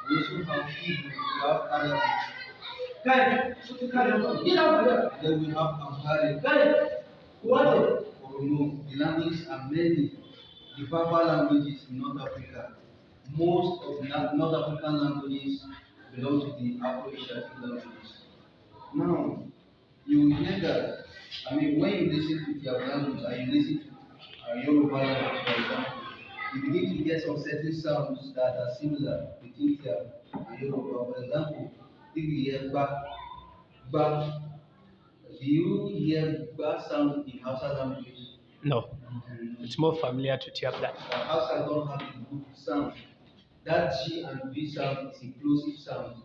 We also have Hebrew, we have Arabic. Then we have Amharic. Oromo. The languages are many. The Berber languages in North Africa. Most of the North African languages belong to the Afro-Asiatic languages. Now, you will hear that, I mean, when you listen to their language and you listen to Yoruba language, for example, you begin to hear some certain sounds that are similar between their and Yoruba. For example, if you hear ba, do you hear ba sound in Hausa language? No, it's more familiar to Tyap language. Hausa don't have a good sound. That G and B sound is a plosive sound,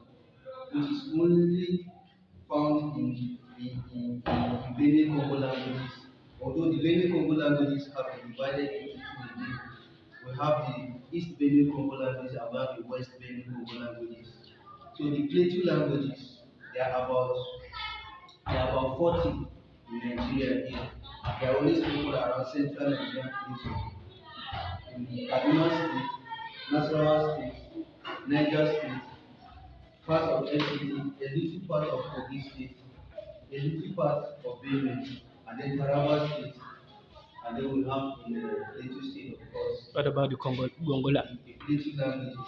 which is only found in Benue Congo languages. Although the Benue Congo languages have been divided into two again. We have the East Benue Congo languages and we have the West Benue Congo languages. So the Plateau languages, they are about 40 in Nigeria here. They are only spoken around central Nigerian region. In Kaduna State, Nasarawa State, Niger State, part of FCT, a little part of Kogi State, a little part of Benue, and then Taraba State, and then we have in the Plateau State, of course. What about the Gongola? The Plateau languages.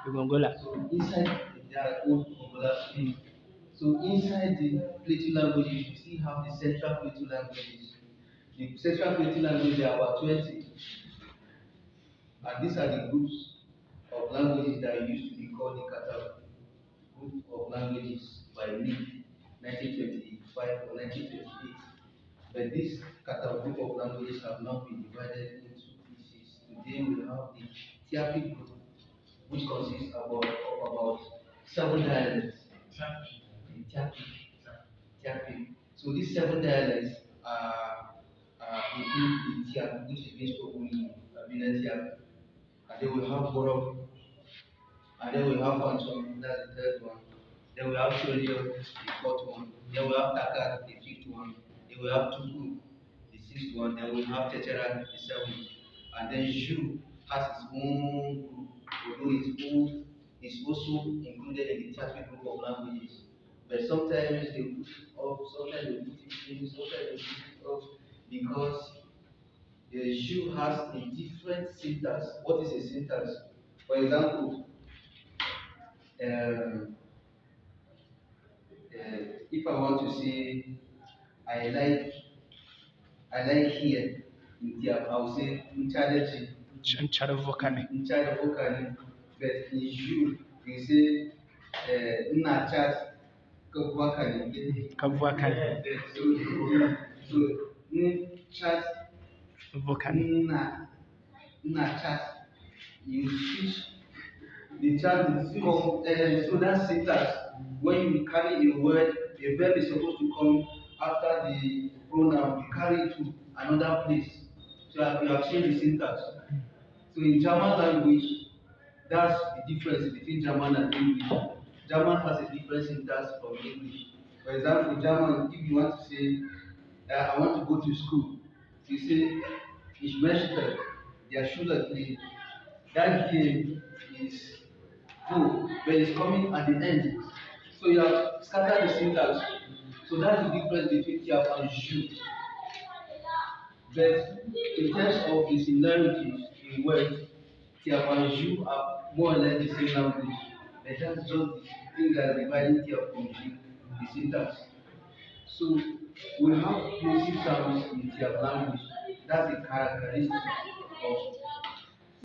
The Gongola. So inside there are old Gongola states. So inside the Plateau languages, you still have the Central Plateau languages. The Central Plateau languages, there are about 20. And these are the groups of languages that used to be called the Catalan Group of Languages by NIC 1925 or 1928. But this Catalan Group of Languages have now been divided into pieces. Today we have the Tyap group, which consists of about 7 dialects. Tyap. So these 7 dialects include the Tyap, which is being spoken in Abuja Centre. And then we have Borok, and then we have Fanchon, that's the 3rd one. Then we have Tyoli, the 4th one. Then we have Takat, the 5th one. Then we have Tuku, the 6th one. Then we have Tetera, the 7th. And then Ju has its own group, although it's also included in the Tyap group of languages. But sometimes they put it off, sometimes they put it in, sometimes they put it off, because the Ju has a different syntax. What is a syntax? For example, if I want to say I like here in Tyap, I will say Nchadaji. Nchadavokane. But in Ju, you say Nnachat Kabwakane. So Nchat Nnachat, you switch the chat so that syntax, when you carry a word, a verb is supposed to come after the pronoun, you carry it to another place. So you have changed the syntax. So in German language, that's the difference between German and English. German has a different syntax from English. For example, German, if you want to say, I want to go to school, you say, ich möchte der Schule gehen. That game is go, but it's coming at the end. So you have scattered the syntax. So that's the difference between Tyap and Ju. But in terms of the similarities in words, Tyap and Ju are more or less the same language. But that's just the thing that is dividing Tyap from Ju, the syntax. So we have plosive sounds in Tyap language. That's a characteristic of